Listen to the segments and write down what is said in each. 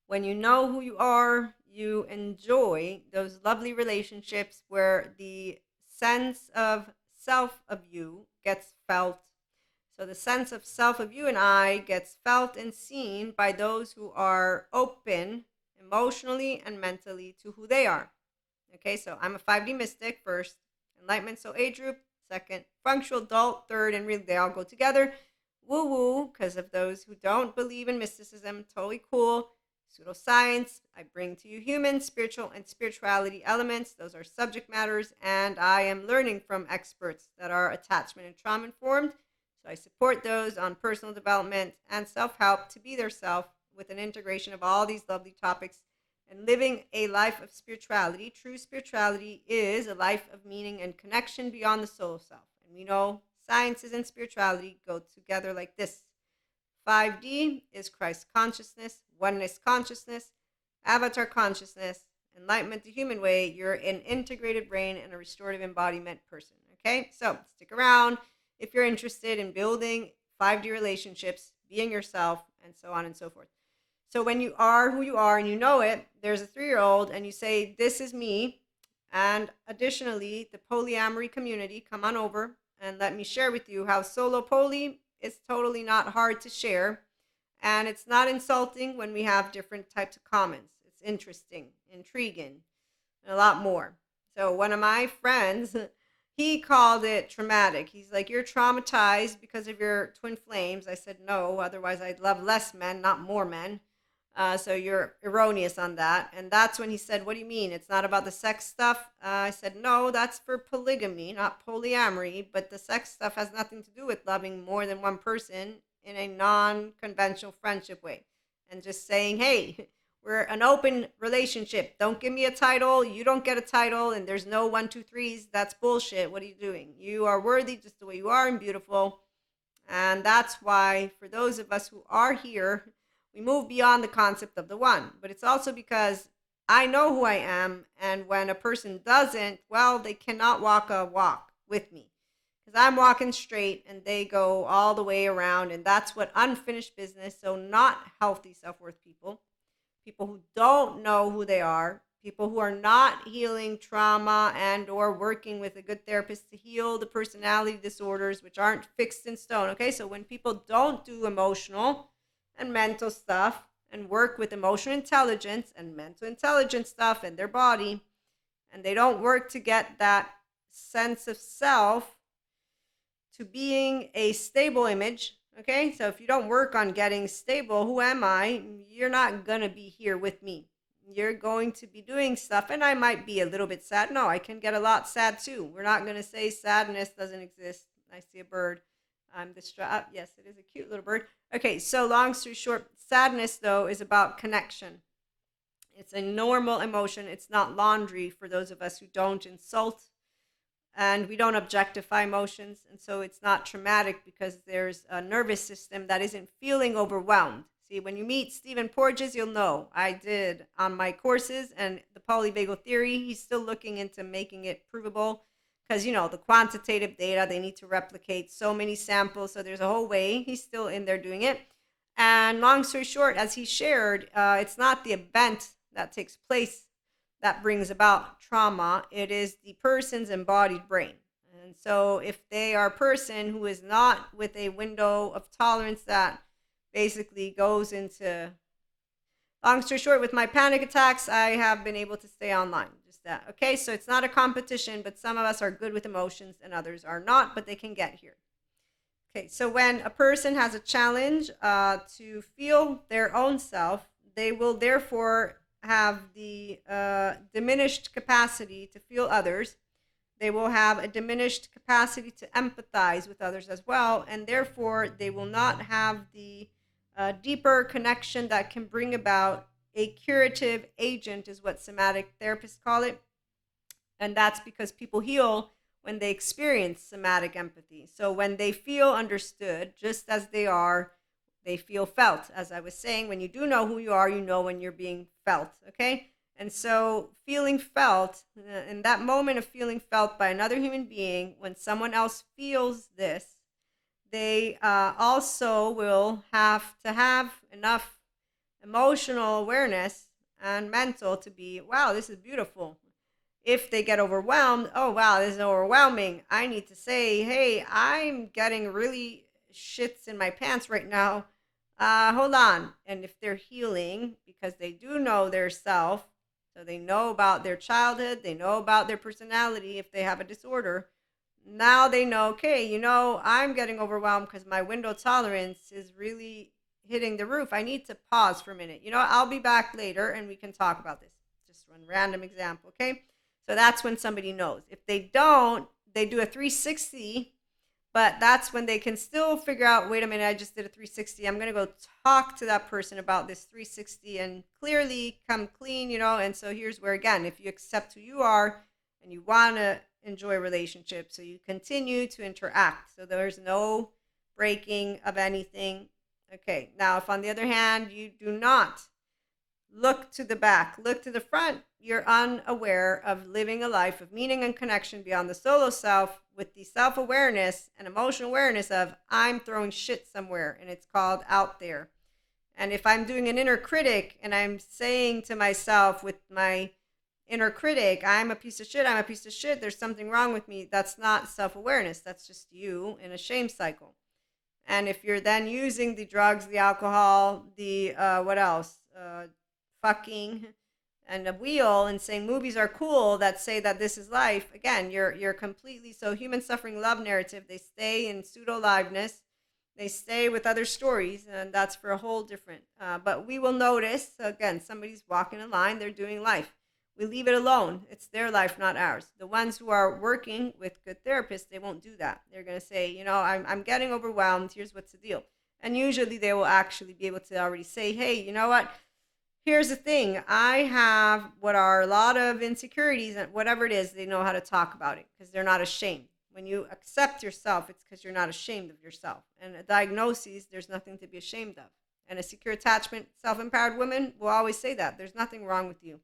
When you know who you are, you enjoy those lovely relationships where the sense of self of you gets felt. So the sense of self of you and I gets felt and seen by those who are open emotionally and mentally to who they are. Okay, so I'm a 5D mystic first, enlightenment, so age group, second, functional adult, third, and really they all go together. Woo woo, because of those who don't believe in mysticism, totally cool. Pseudoscience, I bring to you human, spiritual, and spirituality elements. Those are subject matters, and I am learning from experts that are attachment and trauma informed. So I support those on personal development and self help to be their self with an integration of all these lovely topics and living a life of spirituality. True spirituality is a life of meaning and connection beyond the soul self. And we know sciences and spirituality go together like this. 5D is Christ consciousness, oneness consciousness, avatar consciousness, enlightenment the human way. You're an integrated brain and a restorative embodiment person. Okay, so stick around if you're interested in building 5D relationships, being yourself, and so on and so forth. So when you are who you are and you know it, there's a 3-year-old and you say, this is me. And additionally, the polyamory community, come on over and let me share with you how solo poly is totally not hard to share. And it's not insulting when we have different types of comments. It's interesting, intriguing, and a lot more. So one of my friends, he called it traumatic. He's like, you're traumatized because of your twin flames. I said, no, otherwise I'd love less men, not more men. So you're erroneous on that. And that's when he said, what do you mean? It's not about the sex stuff? I said, no, that's for polygamy, not polyamory. But the sex stuff has nothing to do with loving more than one person in a non conventional friendship way. And just saying, hey, we're an open relationship. Don't give me a title. You don't get a title. And there's no 1, 2, 3s. That's bullshit. What are you doing? You are worthy just the way you are and beautiful. And that's why, for those of us who are here, we move beyond the concept of the one. But it's also because I know who I am. And when a person doesn't, well, they cannot walk a walk with me. Because I'm walking straight and they go all the way around. And that's what unfinished business, so not healthy self-worth people, people who don't know who they are, people who are not healing trauma and or working with a good therapist to heal the personality disorders, which aren't fixed in stone. Okay, so when people don't do emotional and mental stuff and work with emotional intelligence and mental intelligence stuff in their body, and they don't work to get that sense of self to being a stable image. Okay, so if you don't work on getting stable, who am I? You're not going to be here with me. You're going to be doing stuff, and I might be a little bit sad. No, I can get a lot sad too. We're not going to say sadness doesn't exist. I see a bird. I'm distraught. Yes, it is a cute little bird. Okay, so long story short, sadness though is about connection. It's a normal emotion. It's not laundry for those of us who don't insult and we don't objectify emotions. And so it's not traumatic because there's a nervous system that isn't feeling overwhelmed. See, when you meet Stephen Porges, you'll know I did on my courses and the polyvagal theory. He's still looking into making it provable because, you know, the quantitative data, they need to replicate so many samples. So there's a whole way. He's still in there doing it. And long story short, as he shared, it's not the event that takes place that brings about trauma. It is the person's embodied brain. And so if they are a person who is not with a window of tolerance that basically goes into, long story short, with my panic attacks, I have been able to stay online. Just that. Okay, so it's not a competition, but some of us are good with emotions and others are not, but they can get here. Okay, so when a person has a challenge to feel their own self, they will therefore have the diminished capacity to feel others. They will have a diminished capacity to empathize with others as well, and therefore they will not have the deeper connection that can bring about a curative agent, is what somatic therapists call it. And that's because people heal when they experience somatic empathy. So when they feel understood, just as they are, they feel felt. As I was saying, when you do know who you are, you know when you're being felt, okay? And so feeling felt, in that moment of feeling felt by another human being, when someone else feels this, they also will have to have enough emotional awareness and mental to be, wow, this is beautiful. If they get overwhelmed, oh, wow, this is overwhelming. I need to say, hey, I'm getting really shits in my pants right now. Hold on. And if they're healing, because they do know their self, so they know about their childhood, they know about their personality if they have a disorder. Now they know, okay, I'm getting overwhelmed because my window tolerance is really hitting the roof. I need to pause for a minute. I'll be back later and we can talk about this. Just one random example, okay? So that's when somebody knows. If they don't, they do a 360, but that's when they can still figure out, wait a minute, I just did a 360. I'm going to go talk to that person about this 360 and clearly come clean, And so here's where, again, if you accept who you are and you want to enjoy relationships, so you continue to interact. So there's no breaking of anything. Okay, now if on the other hand, you do not look to the back, look to the front, you're unaware of living a life of meaning and connection beyond the solo self with the self awareness and emotional awareness of I'm throwing shit somewhere and it's called out there. And if I'm doing an inner critic and I'm saying to myself with my inner critic, I'm a piece of shit, I'm a piece of shit, there's something wrong with me, that's not self awareness. That's just you in a shame cycle. And if you're then using the drugs, the alcohol, the what else? Fucking and a wheel and saying movies are cool that say that this is life, again, you're completely, so human suffering love narrative, they stay in pseudo liveness, they stay with other stories, and that's for a whole different but we will notice, again, somebody's walking a line, they're doing life, we leave it alone, it's their life, not ours. The ones who are working with good therapists, they won't do that. They're going to say, I'm getting overwhelmed, here's what's the deal. And usually they will actually be able to already say, hey, you know what, here's the thing, I have what are a lot of insecurities, and whatever it is, they know how to talk about it because they're not ashamed. When you accept yourself, it's because you're not ashamed of yourself. And a diagnosis, there's nothing to be ashamed of. And a secure attachment, self-empowered woman will always say that there's nothing wrong with you,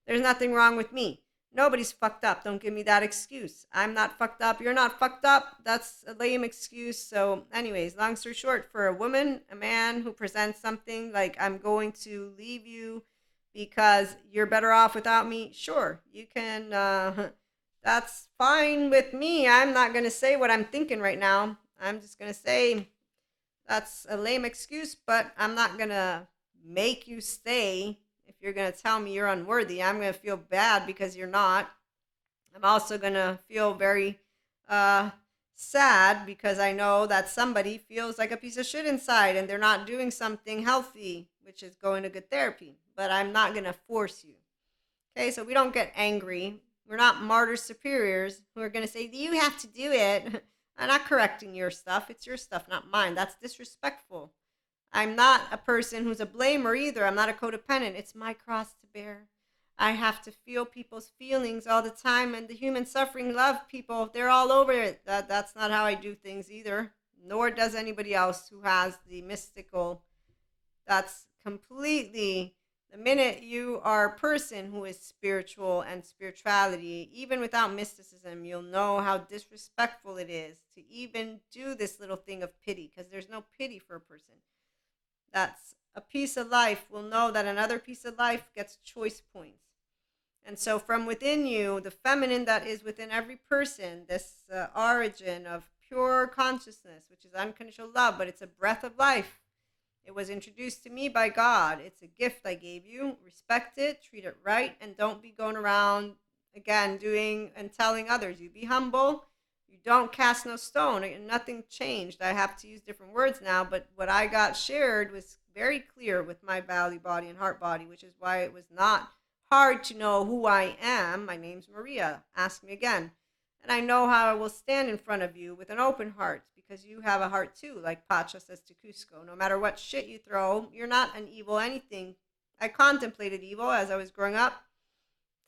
there's nothing wrong with me, nobody's fucked up, don't give me that excuse, I'm not fucked up, you're not fucked up, that's a lame excuse. So anyways, long story short, for a woman, a man who presents something like I'm going to leave you because you're better off without me, sure, you can that's fine with me. I'm not going to say what I'm thinking right now, I'm just going to say that's a lame excuse, but I'm not going to make you stay. If you're going to tell me you're unworthy, I'm going to feel bad because you're not. I'm also going to feel very uh, sad because I know that somebody feels like a piece of shit inside and they're not doing something healthy, which is going to good therapy. But I'm not going to force you. Okay, so we don't get angry. We're not martyr superiors who are going to say, you have to do it. I'm not correcting your stuff. It's your stuff, not mine. That's disrespectful. I'm not a person who's a blamer either. I'm not a codependent. It's my cross to bear. I have to feel people's feelings all the time, and the human suffering love people. They're all over it. That's not how I do things either. Nor does anybody else who has the mystical. That's completely, the minute you are a person who is spiritual and spirituality, even without mysticism, you'll know how disrespectful it is to even do this little thing of pity, because there's no pity for a person. That's a piece of life will know that another piece of life gets choice points. And so from within you, the feminine that is within every person, this origin of pure consciousness, which is unconditional love, but it's a breath of life. It was introduced to me by God. It's a gift I gave you. Respect it, treat it right, and don't be going around, again, doing and telling others. You be humble. You don't cast no stone. And nothing changed. I have to use different words now, but what I got shared was very clear with my belly, body, and heart body, which is why it was not hard to know who I am. My name's Maria. Ask me again. And I know how I will stand in front of you with an open heart because you have a heart too, like Pacha says to Cusco. No matter what shit you throw, you're not an evil anything. I contemplated evil as I was growing up.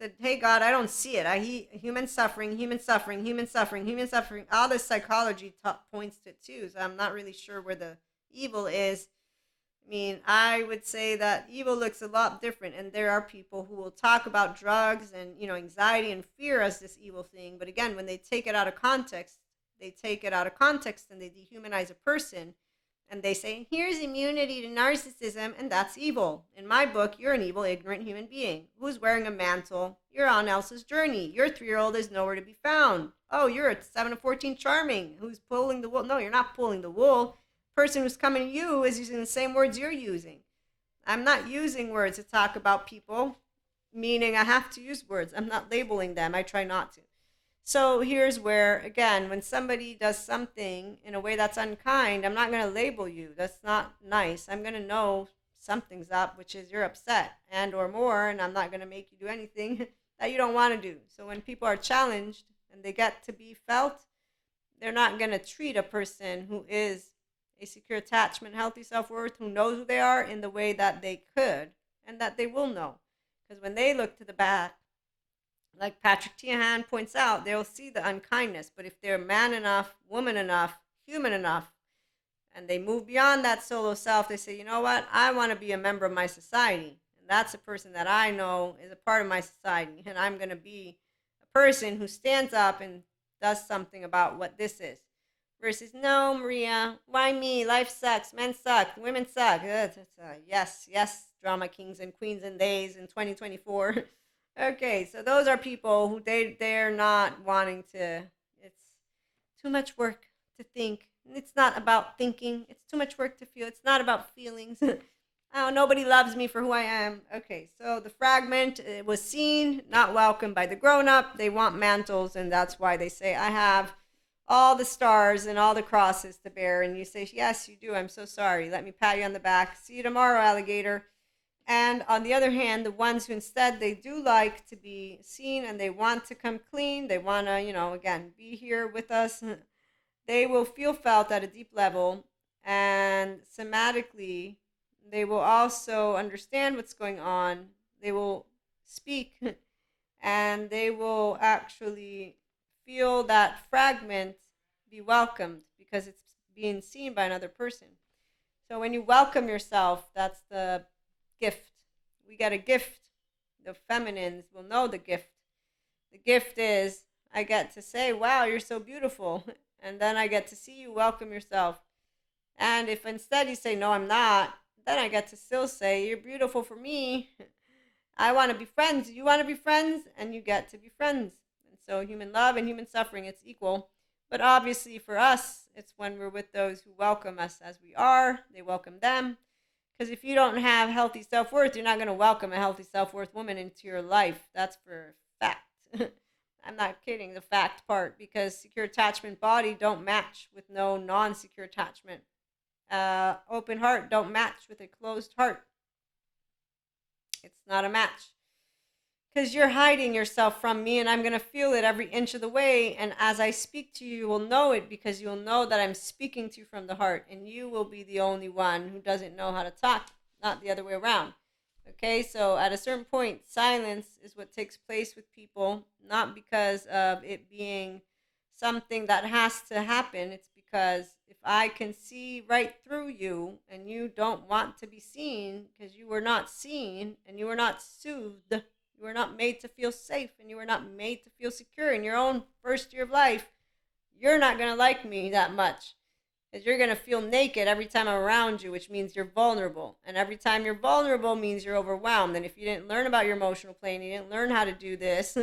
Said, hey God, I don't see it. Human suffering, human suffering, human suffering, human suffering. All this psychology points to it too. So I'm not really sure where the evil is. I mean, I would say that evil looks a lot different, and there are people who will talk about drugs and, anxiety and fear as this evil thing. But again, when they take it out of context, and they dehumanize a person, And they say, here's immunity to narcissism, and that's evil. In my book, you're an evil, ignorant human being who's wearing a mantle. You're on Elsa's journey. Your 3-year-old is nowhere to be found. Oh, you're a 7 of 14 charming who's pulling the wool. No, you're not pulling the wool. The person who's coming to you is using the same words you're using. I'm not using words to talk about people, meaning I have to use words. I'm not labeling them. I try not to. So here's where, again, when somebody does something in a way that's unkind, I'm not going to label you. That's not nice. I'm going to know something's up, which is you're upset and or more, and I'm not going to make you do anything that you don't want to do. So when people are challenged and they get to be felt, they're not going to treat a person who is a secure attachment, healthy self-worth, who knows who they are in the way that they could and that they will know. Because when they look to the back, like Patrick Tiahan points out, they'll see the unkindness. But if they're man enough, woman enough, human enough, and they move beyond that solo self, they say, you know what? I want to be a member of my society. And that's a person that I know is a part of my society. And I'm going to be a person who stands up and does something about what this is. Versus, no, Maria, why me? Life sucks. Men suck. Women suck. Yes, yes, drama kings and queens and days in 2024. Okay, so those are people who they're not wanting to. It's too much work to think. It's not about thinking. It's too much work to feel. It's not about feelings. Oh, nobody loves me for who I am. Okay, so the fragment, it was seen, not welcomed by the grown-up. They want mantles, and that's why they say, I have all the stars and all the crosses to bear. And you say, yes, you do. I'm so sorry. Let me pat you on the back. See you tomorrow, alligator. And on the other hand, the ones who instead they do like to be seen and they want to come clean, they want to, again, be here with us, they will feel felt at a deep level. And somatically, they will also understand what's going on. They will speak and they will actually feel that fragment be welcomed because it's being seen by another person. So when you welcome yourself, that's the gift. We get a gift. The feminines will know the gift. The gift is I get to say, wow, you're so beautiful. And then I get to see you welcome yourself. And if instead you say, no, I'm not, then I get to still say, you're beautiful for me. I want to be friends. You want to be friends? And you get to be friends. And so human love and human suffering, it's equal. But obviously for us, it's when we're with those who welcome us as we are. They welcome them. Because if you don't have healthy self-worth, you're not going to welcome a healthy self-worth woman into your life. That's for fact. I'm not kidding, the fact part, because secure attachment body don't match with no non-secure attachment. Open heart don't match with a closed heart. It's not a match. Because you're hiding yourself from me, and I'm going to feel it every inch of the way. And as I speak to you, you will know it because you'll know that I'm speaking to you from the heart. And you will be the only one who doesn't know how to talk, not the other way around. Okay, so at a certain point, silence is what takes place with people, not because of it being something that has to happen. It's because if I can see right through you and you don't want to be seen because you were not seen and you were not soothed, you were not made to feel safe and you were not made to feel secure in your own first year of life, you're not going to like me that much. Because you're going to feel naked every time I'm around you, which means you're vulnerable. And every time you're vulnerable means you're overwhelmed. And if you didn't learn about your emotional plane, you didn't learn how to do this,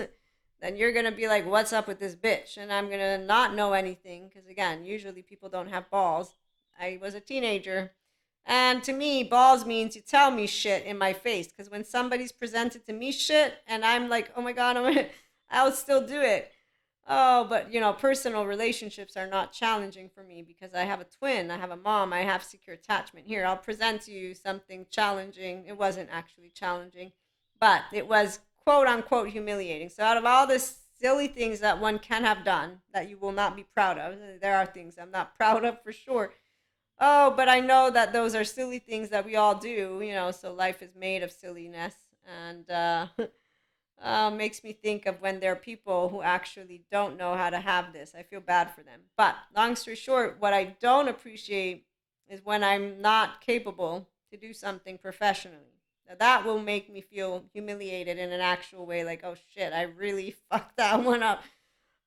then you're going to be like, what's up with this bitch? And I'm going to not know anything. Because again, usually people don't have balls. I was a teenager. And to me, balls means you tell me shit in my face. Because when somebody's presented to me shit and I'm like, oh my God, I'll still do it. Oh, but personal relationships are not challenging for me because I have a twin, I have a mom, I have secure attachment. Here, I'll present to you something challenging. It wasn't actually challenging, but it was quote unquote humiliating. So out of all the silly things that one can have done that you will not be proud of, there are things I'm not proud of for sure. Oh, but I know that those are silly things that we all do, so life is made of silliness. And makes me think of when there are people who actually don't know how to have this. I feel bad for them. But long story short, what I don't appreciate is when I'm not capable to do something professionally. Now, that will make me feel humiliated in an actual way, like, oh shit, I really fucked that one up.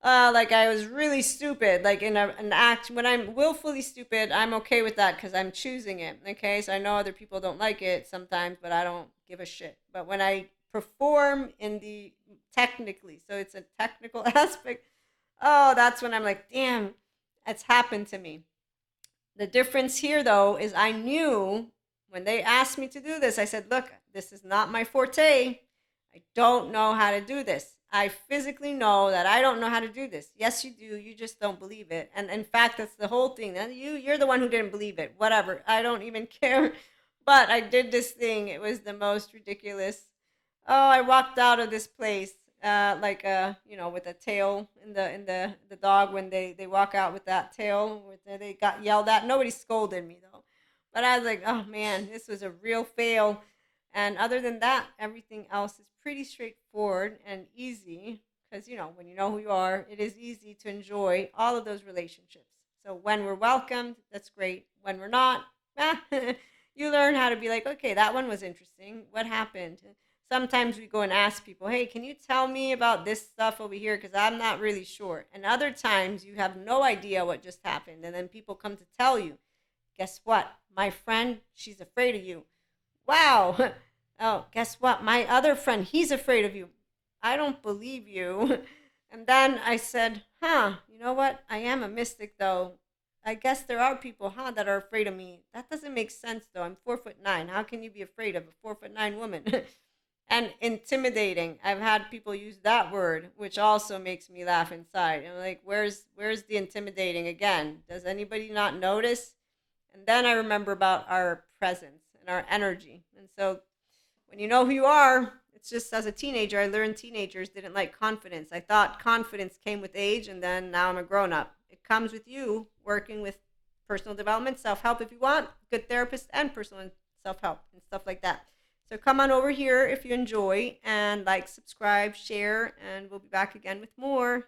Like I was really stupid, like in an act. When I'm willfully stupid, I'm okay with that because I'm choosing it. Okay, so I know other people don't like it sometimes, but I don't give a shit. But when I perform in the technically, so it's a technical aspect, oh, that's when I'm like, damn, that's happened to me. The difference here, though, is I knew when they asked me to do this, I said, look, this is not my forte. I don't know how to do this. I physically know that I don't know how to do this. Yes, you do. You just don't believe it. And in fact, that's the whole thing. You're the one who didn't believe it. Whatever. I don't even care. But I did this thing. It was the most ridiculous. Oh, I walked out of this place like with a tail in the dog when they walk out with that tail. They got yelled at. Nobody scolded me though, but I was like, oh man, this was a real fail. And other than that, everything else is pretty straightforward and easy because when you know who you are, it is easy to enjoy all of those relationships. So when we're welcomed, that's great. When we're not, you learn how to be like, okay, that one was interesting. What happened? Sometimes we go and ask people, hey, can you tell me about this stuff over here? Because I'm not really sure. And other times you have no idea what just happened. And then people come to tell you, guess what? My friend, she's afraid of you. Wow. Oh, guess what? My other friend, he's afraid of you. I don't believe you. And then I said, huh, you know what? I am a mystic though. I guess there are people, huh, that are afraid of me. That doesn't make sense though. I'm 4'9". How can you be afraid of a 4'9" woman? And intimidating. I've had people use that word, which also makes me laugh inside. I'm like, where's the intimidating again? Does anybody not notice? And then I remember about our presence and our energy. And so when you know who you are, it's just as a teenager, I learned teenagers didn't like confidence. I thought confidence came with age, and then now I'm a grown up. It comes with you working with personal development, self help if you want, good therapist, and personal self help and stuff like that. So come on over here if you enjoy and like, subscribe, share, and we'll be back again with more.